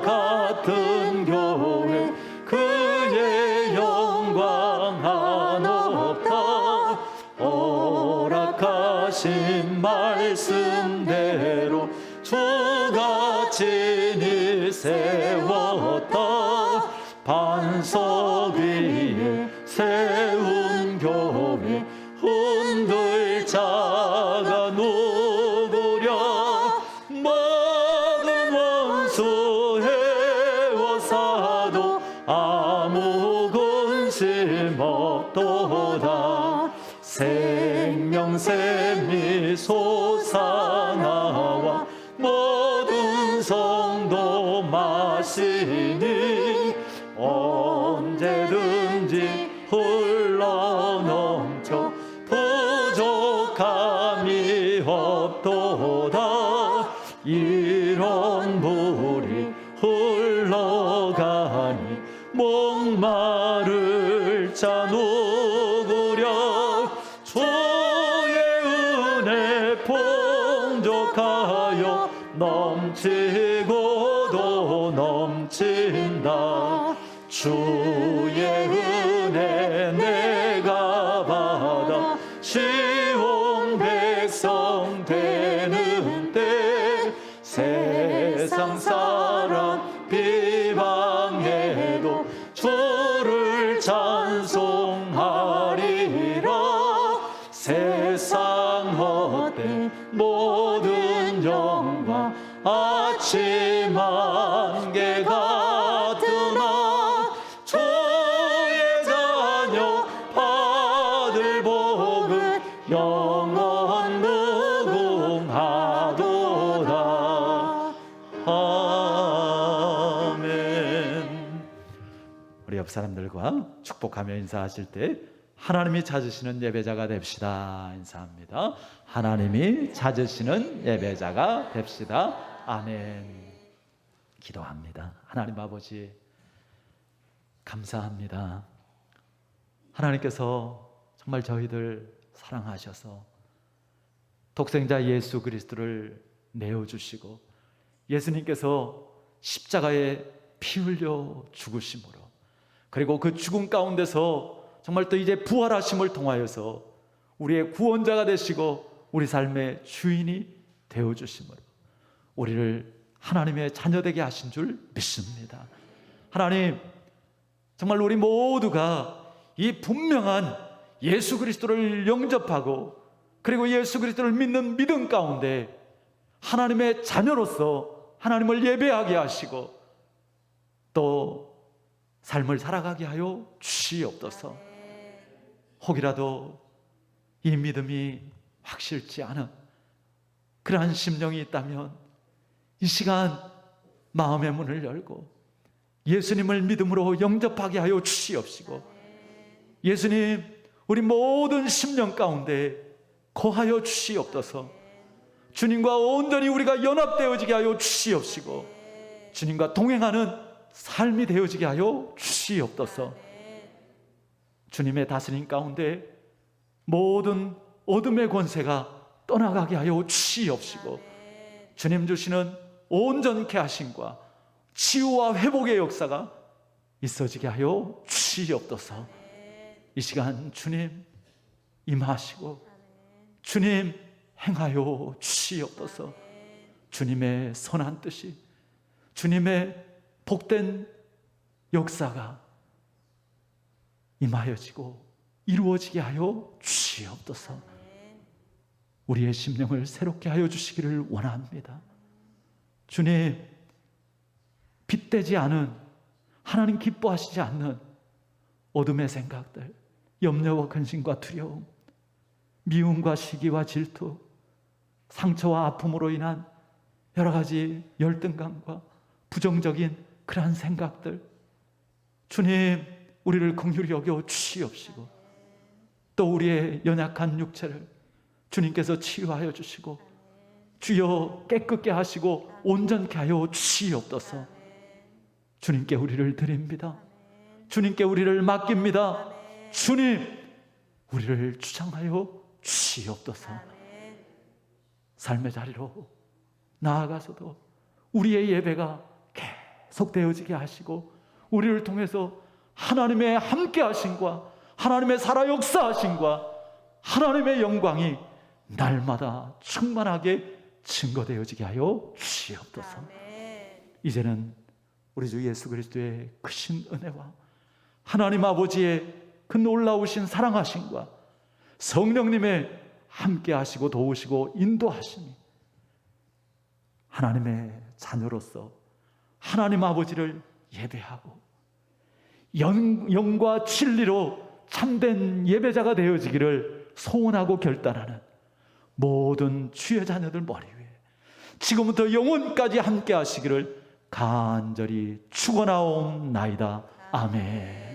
같은 교회, 그의 영광 한없다. 오락하신 말씀대로 주가 진히 세웠다. 반석 위에 세운 교회, 흔들 자가 누구랴. 모든 원수 해워사도 아무 근심 없도다. 생명샘이 솟아나와 모든 성도 마시니 언제든지 흘러넘쳐 부족함이 없도다. 이런 물이 흘러가니 목마를 자 누구랴. 주의 은혜 풍족하여 넘치고도 넘친다. 주의 은혜 내가 받아 시온 백성 되는 때, 세상 사람 비방해도 주를 찬송하리라. 세상 헛된 모든 영광 아침 안개 같으나 주의 자녀 받을 복은 영원 무궁하도다. 아멘. 우리 옆 사람들과 축복하며 인사하실 때 하나님이 찾으시는 예배자가 됩시다 인사합니다. 하나님이 찾으시는 예배자가 됩시다. 아멘. 기도합니다. 하나님 아버지, 감사합니다. 하나님께서 정말 저희들 사랑하셔서 독생자 예수 그리스도를 내어주시고 예수님께서 십자가에 피 흘려 죽으심으로, 그리고 그 죽음 가운데서 정말 또 이제 부활하심을 통하여서 우리의 구원자가 되시고 우리 삶의 주인이 되어주심으로 우리를 하나님의 자녀되게 하신 줄 믿습니다. 하나님, 정말 우리 모두가 이 분명한 예수 그리스도를 영접하고 그리고 예수 그리스도를 믿는 믿음 가운데 하나님의 자녀로서 하나님을 예배하게 하시고 또 삶을 살아가게 하여 주시옵소서. 혹이라도 이 믿음이 확실치 않은 그러한 심령이 있다면 이 시간 마음의 문을 열고 예수님을 믿음으로 영접하게 하여 주시옵시고, 예수님 우리 모든 심령 가운데 거하여 주시옵소서. 주님과 온전히 우리가 연합되어지게 하여 주시옵시고 주님과 동행하는 삶이 되어지게 하여 주시옵소서. 주님의 다스림 가운데 모든 어둠의 권세가 떠나가게 하여 주시옵시고, 주님 주시는 온전케 하심과 치유와 회복의 역사가 있어지게 하여 주시옵소서. 이 시간 주님 임하시고 주님 행하여 주시옵소서. 주님의 선한 뜻이, 주님의 복된 역사가 임하여지고 이루어지게 하여 주시옵소서. 우리의 심령을 새롭게 하여 주시기를 원합니다. 주님, 빛되지 않은, 하나님 기뻐하시지 않는 어둠의 생각들, 염려와 근심과 두려움, 미움과 시기와 질투, 상처와 아픔으로 인한 여러 가지 열등감과 부정적인 그러한 생각들, 주님 우리를 긍휼히 여겨 주시옵시고, 또 우리의 연약한 육체를 주님께서 치유하여 주시고, 주여 깨끗게 하시고 온전케 하여 주시옵소서. 주님께 우리를 드립니다. 주님께 우리를 맡깁니다. 주님, 우리를 주장하여 주시옵소서. 삶의 자리로 나아가서도 우리의 예배가 계속되어지게 하시고, 우리를 통해서 하나님의 함께 하심과 하나님의 살아 역사하심과 하나님의 영광이 날마다 충만하게 증거되어지게 하여 주시옵소서. 이제는 우리 주 예수 그리스도의 크신 은혜와 하나님 아버지의 그 놀라우신 사랑하심과 성령님의 함께 하시고 도우시고 인도하심이 하나님의 자녀로서 하나님 아버지를 예배하고 영과 진리로 참된 예배자가 되어지기를 소원하고 결단하는 모든 주의 자녀들 머리 위에 지금부터 영원까지 함께 하시기를 간절히 축원하옵나이다. 아멘.